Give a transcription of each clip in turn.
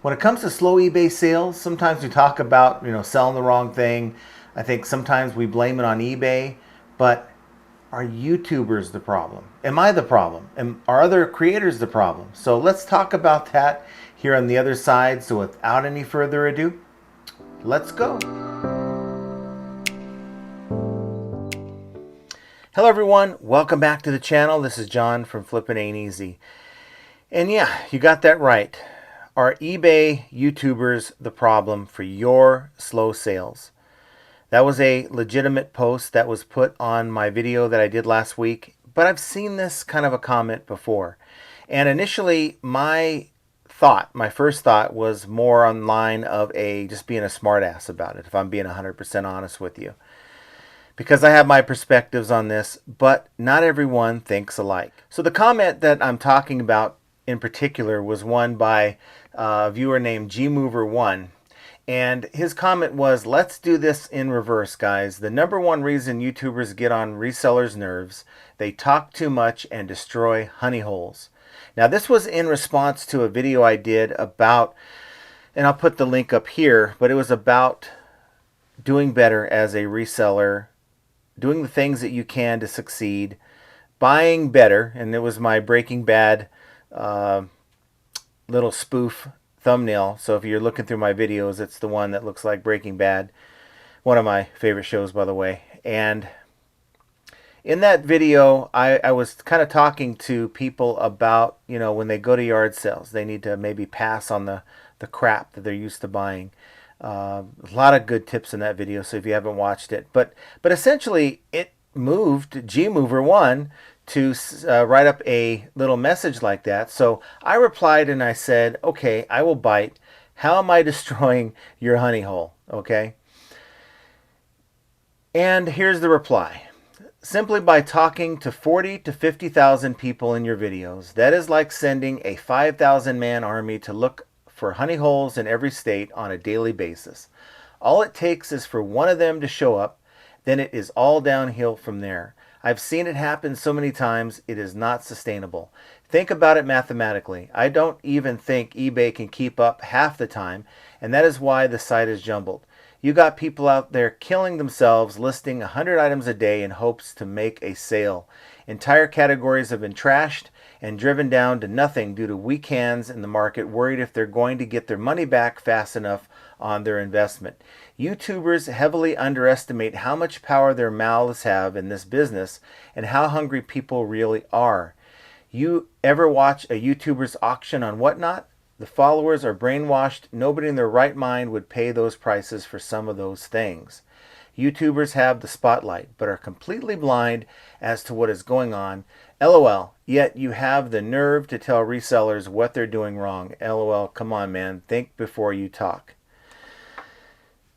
When it comes to slow eBay sales, sometimes we talk about, selling the wrong thing. I think sometimes we blame it on eBay, but are YouTubers the problem? Am I the problem? Are other creators the problem? So let's talk about that here on the other side. So without any further ado, let's go. Hello everyone, welcome back to the channel. This is John from Flippin' Ain't Easy. And yeah, you got that right. Are eBay YouTubers the problem for your slow sales? That was a legitimate post that was put on my video that I did last week, but I've seen this kind of a comment before. And initially, my first thought was more on line of just being a smartass about it, if I'm being 100% honest with you. Because I have my perspectives on this, but not everyone thinks alike. So the comment that I'm talking about in particular was one by a viewer named gmover1. And his comment was, let's do this in reverse, guys. The number one reason YouTubers get on resellers' nerves, they talk too much and destroy honey holes. Now this was in response to a video I did about, and I'll put the link up here, but it was about doing better as a reseller, doing the things that you can to succeed, buying better, and it was my Breaking Bad little spoof thumbnail. So if you're looking through my videos, it's the one that looks like Breaking Bad. One of my favorite shows, by the way. And in that video, I was kind of talking to people about, when they go to yard sales, they need to maybe pass on the crap that they're used to buying. A lot of good tips in that video, so if you haven't watched it. But essentially, it moved gmover1 to write up a little message like that. So I replied and I said, okay, I will bite. How am I destroying your honey hole? Okay. And here's the reply. Simply by talking to 40 to 50,000 people in your videos, that is like sending a 5,000 man army to look for honey holes in every state on a daily basis. All it takes is for one of them to show up, then it is all downhill from there. I've seen it happen so many times, it is not sustainable. Think about it mathematically. I don't even think eBay can keep up half the time, and that is why the site is jumbled. You got people out there killing themselves listing 100 items a day in hopes to make a sale. Entire categories have been trashed and driven down to nothing due to weak hands in the market, worried if they're going to get their money back fast enough on their investment. YouTubers heavily underestimate how much power their mouths have in this business and how hungry people really are. You ever watch a YouTuber's auction on Whatnot? The followers are brainwashed. Nobody in their right mind would pay those prices for some of those things. YouTubers have the spotlight, but are completely blind as to what is going on. LOL, yet you have the nerve to tell resellers what they're doing wrong. LOL, come on, man. Think before you talk.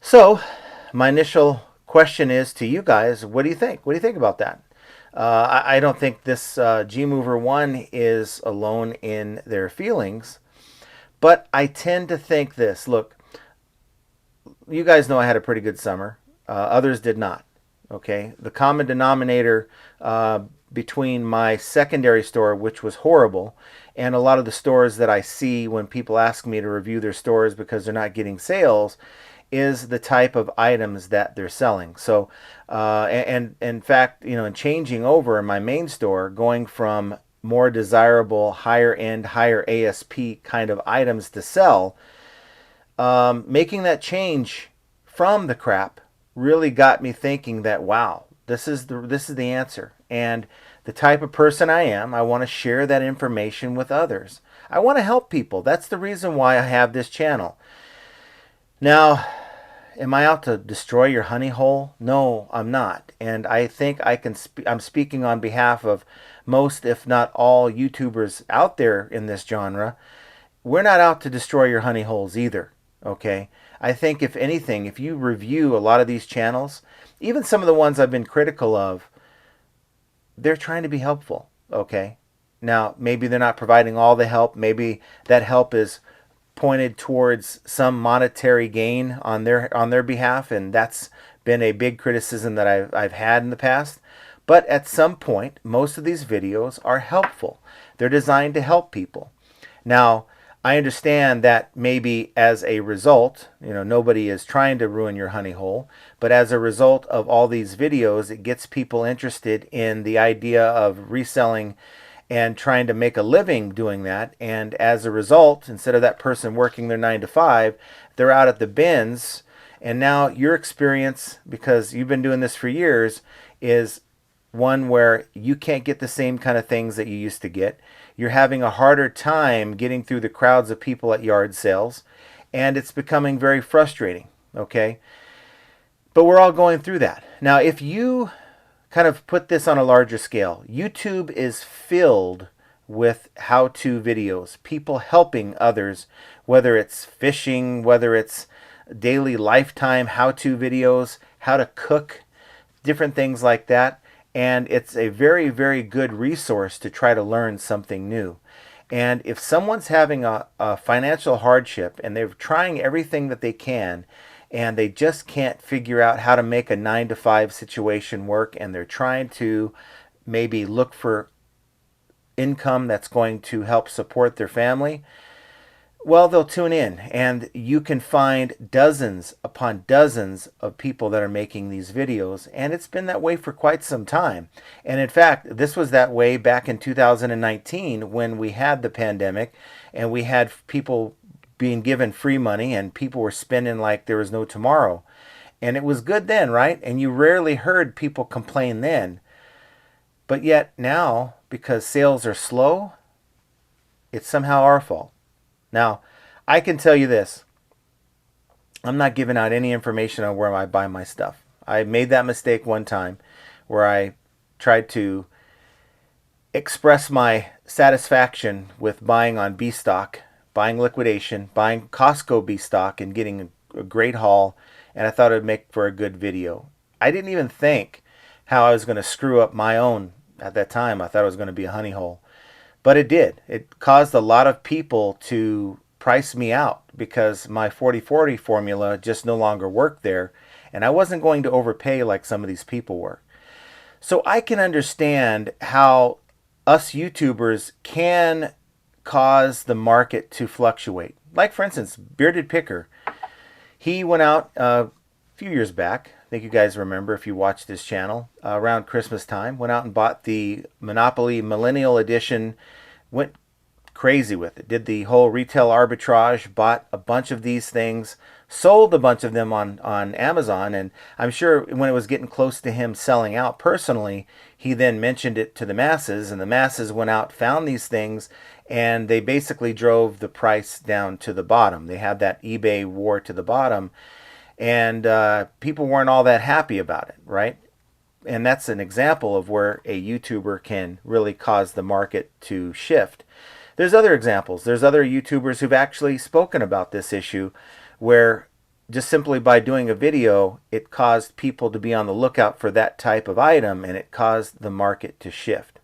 So, my initial question is to you guys, what do you think? What do you think about that? I don't think this gmover1 is alone in their feelings, but I tend to think this. Look, you guys know I had a pretty good summer. Others did not. Okay, the common denominator between my secondary store, which was horrible, and a lot of the stores that I see when people ask me to review their stores because they're not getting sales, is the type of items that they're selling. So, and in fact, in changing over in my main store, going from more desirable, higher end, higher ASP kind of items to sell, making that change from the crap really got me thinking that, wow, this is the answer. And the type of person I am, I want to share that information with others. I want to help people. That's the reason why I have this channel. Now, am I out to destroy your honey hole? No, I'm not. And I think I'm speaking on behalf of most, if not all, YouTubers out there in this genre. We're not out to destroy your honey holes either. Okay, I think if anything, if you review a lot of these channels, even some of the ones I've been critical of, they're trying to be helpful. Okay, now maybe they're not providing all the help. Maybe that help is pointed towards some monetary gain on their behalf, and that's been a big criticism that I've had in the past. But at some point, most of these videos are helpful. They're designed to help people. Now, I understand that maybe as a result, nobody is trying to ruin your honey hole, but as a result of all these videos, it gets people interested in the idea of reselling and trying to make a living doing that. And as a result, instead of that person working their 9 to 5, they're out at the bins. And now your experience, because you've been doing this for years, is one where you can't get the same kind of things that you used to get. You're having a harder time getting through the crowds of people at yard sales, and it's becoming very frustrating. Okay? But we're all going through that. Now, if you kind of put this on a larger scale, YouTube is filled with how-to videos, people helping others, whether it's fishing, whether it's daily lifetime how-to videos, how to cook, different things like that. And it's a very, very good resource to try to learn something new. And if someone's having a financial hardship and they're trying everything that they can and they just can't figure out how to make a 9 to 5 situation work, and they're trying to maybe look for income that's going to help support their family, well, they'll tune in, and you can find dozens upon dozens of people that are making these videos, and it's been that way for quite some time. And in fact, this was that way back in 2019 when we had the pandemic and we had people being given free money and people were spending like there was no tomorrow. And it was good then, right? And you rarely heard people complain then. But yet now, because sales are slow, it's somehow our fault. Now, I can tell you this. I'm not giving out any information on where I buy my stuff. I made that mistake one time where I tried to express my satisfaction with buying on B stock, buying liquidation, buying Costco B stock and getting a great haul, and I thought it would make for a good video. I didn't even think how I was going to screw up my own at that time. I thought it was going to be a honey hole. But it did. It caused a lot of people to price me out because my 40/40 formula just no longer worked there, and I wasn't going to overpay like some of these people were. So I can understand how us YouTubers can cause the market to fluctuate. Like, for instance, Bearded Picker. He went out a few years back. I think you guys remember if you watched this channel around Christmas time. Went out and bought the Monopoly Millennial Edition. Went crazy with it. Did the whole retail arbitrage. Bought a bunch of these things. Sold a bunch of them on Amazon. And I'm sure when it was getting close to him selling out personally, he then mentioned it to the masses. And the masses went out, found these things, and they basically drove the price down to the bottom. They had that eBay war to the bottom. And people weren't all that happy about it, right? And that's an example of where a YouTuber can really cause the market to shift. There's other examples. There's other YouTubers who've actually spoken about this issue where just simply by doing a video, it caused people to be on the lookout for that type of item and it caused the market to shift.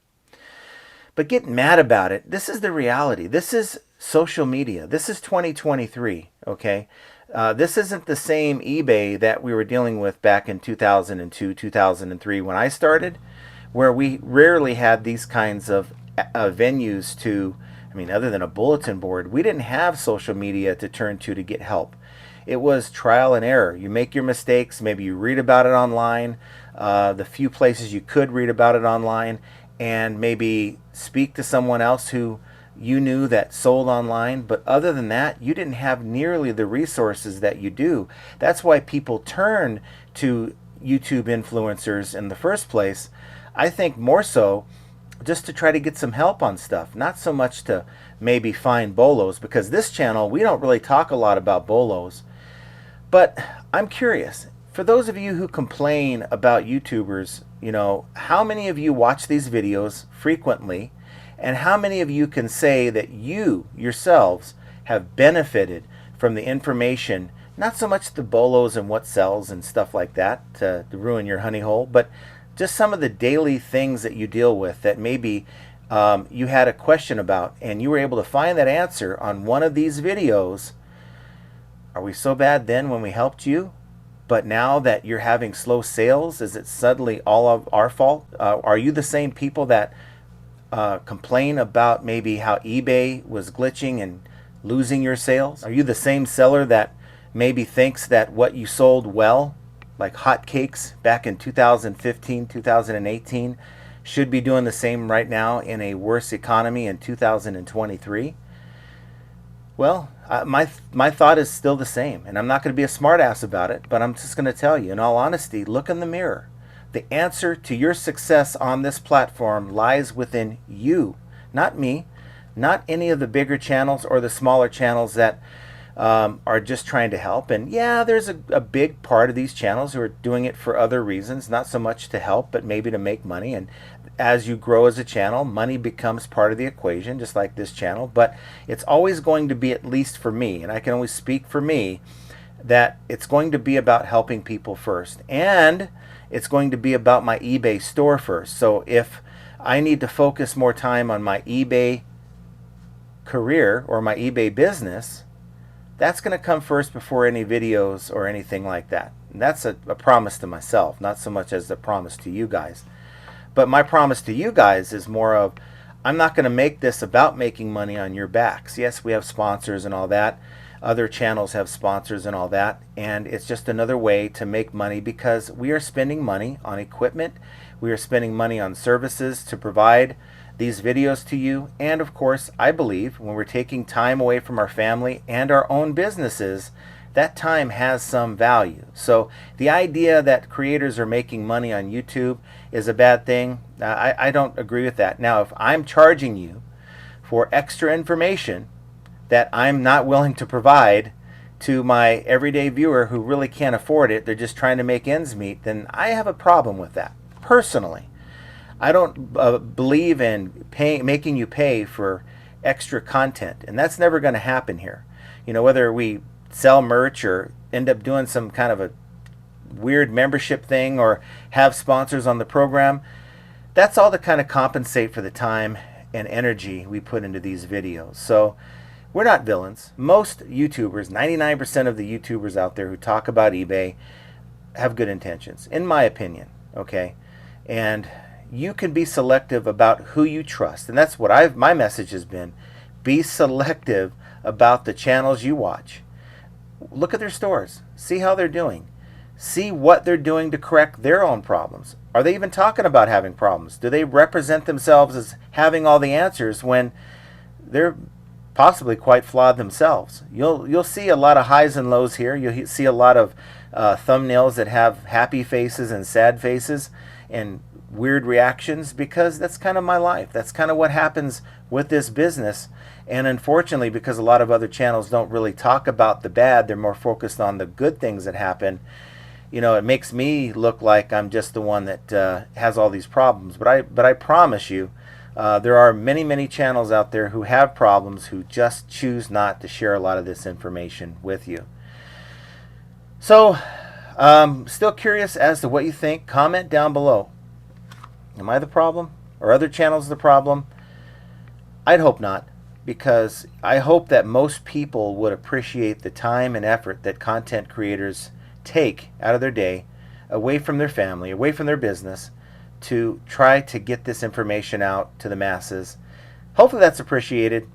But getting mad about it, this is the reality. This is social media. This is 2023, okay? This isn't the same eBay that we were dealing with back in 2002, 2003 when I started, where we rarely had these kinds of venues to, other than a bulletin board, we didn't have social media to turn to get help. It was trial and error. You make your mistakes, maybe you read about it online, the few places you could read about it online, and maybe speak to someone else who you knew that sold online. But other than that, you didn't have nearly the resources that you do. That's why people turn to YouTube influencers in the first place. I think more so just to try to get some help on stuff, not so much to maybe find bolos, because this channel, we don't really talk a lot about bolos. But I'm curious, for those of you who complain about YouTubers, how many of you watch these videos frequently? And how many of you can say that you yourselves have benefited from the information, not so much the bolos and what sells and stuff like that to ruin your honey hole, but just some of the daily things that you deal with that maybe you had a question about and you were able to find that answer on one of these videos. Are we so bad then when we helped you? But now that you're having slow sales, is it suddenly all of our fault? Are you the same people that complain about maybe how eBay was glitching and losing your sales? Are you the same seller that maybe thinks that what you sold well, like hotcakes back in 2015, 2018, should be doing the same right now in a worse economy in 2023? Well, my thought is still the same, and I'm not going to be a smartass about it, but I'm just going to tell you, in all honesty, look in the mirror. The answer to your success on this platform lies within you, not me, not any of the bigger channels or the smaller channels that are just trying to help. And yeah, there's a big part of these channels who are doing it for other reasons, not so much to help, but maybe to make money. And as you grow as a channel, money becomes part of the equation, just like this channel. But it's always going to be, at least for me, and I can only speak for me, that it's going to be about helping people first. And it's going to be about my eBay store first. So if I need to focus more time on my eBay career or my eBay business, that's going to come first before any videos or anything like that. And that's a promise to myself, not so much as a promise to you guys. But my promise to you guys is more of, I'm not going to make this about making money on your backs. Yes, we have sponsors and all that. Other channels have sponsors and all that. And it's just another way to make money, because we are spending money on equipment. We are spending money on services to provide these videos to you. And of course, I believe when we're taking time away from our family and our own businesses, that time has some value. So the idea that creators are making money on YouTube is a bad thing, I don't agree with that. Now, if I'm charging you for extra information that I'm not willing to provide to my everyday viewer who really can't afford it, they're just trying to make ends meet, then I have a problem with that, personally. I don't believe in making you pay for extra content, and that's never going to happen here. You know, whether we sell merch or end up doing some kind of a weird membership thing or have sponsors on the program, that's all to kind of compensate for the time and energy we put into these videos. So we're not villains. Most YouTubers, 99% of the YouTubers out there who talk about eBay have good intentions, in my opinion, okay? And you can be selective about who you trust. And that's what my message has been. Be selective about the channels you watch. Look at their stores. See how they're doing. See what they're doing to correct their own problems. Are they even talking about having problems? Do they represent themselves as having all the answers when they're possibly quite flawed themselves? You'll see a lot of highs and lows here. You'll see a lot of thumbnails that have happy faces and sad faces and weird reactions, because that's kind of my life. That's kind of what happens with this business. And unfortunately, because a lot of other channels don't really talk about the bad, they're more focused on the good things that happen, you know, it makes me look like I'm just the one that has all these problems. But I promise you, there are many, many channels out there who have problems, who just choose not to share a lot of this information with you. So, still curious as to what you think. Comment down below. Am I the problem? Or other channels the problem? I'd hope not, because I hope that most people would appreciate the time and effort that content creators take out of their day, away from their family, away from their business, to try to get this information out to the masses. Hopefully that's appreciated.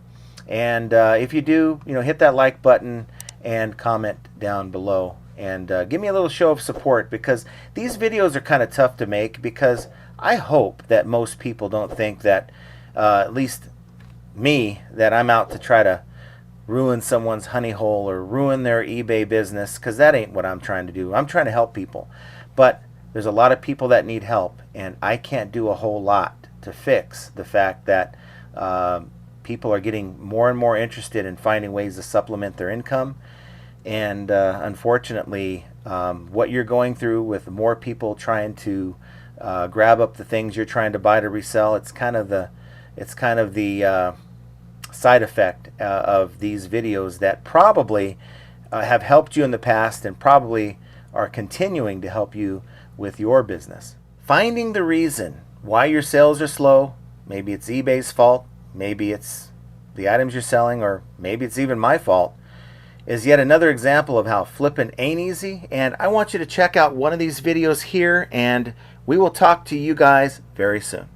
And if you do, you know, hit that like button and comment down below. And give me a little show of support, because these videos are kind of tough to make, because I hope that most people don't think that, at least me, that I'm out to try to ruin someone's honey hole or ruin their eBay business, because that ain't what I'm trying to do. I'm trying to help people. But there's a lot of people that need help, and I can't do a whole lot to fix the fact that people are getting more and more interested in finding ways to supplement their income. And unfortunately, what you're going through with more people trying to grab up the things you're trying to buy to resell, it's kind of the side effect of these videos that probably have helped you in the past and probably are continuing to help you with your business. Finding the reason why your sales are slow, maybe it's eBay's fault, maybe it's the items you're selling, or maybe it's even my fault, is yet another example of how flipping ain't easy. And I want you to check out one of these videos here, and we will talk to you guys very soon.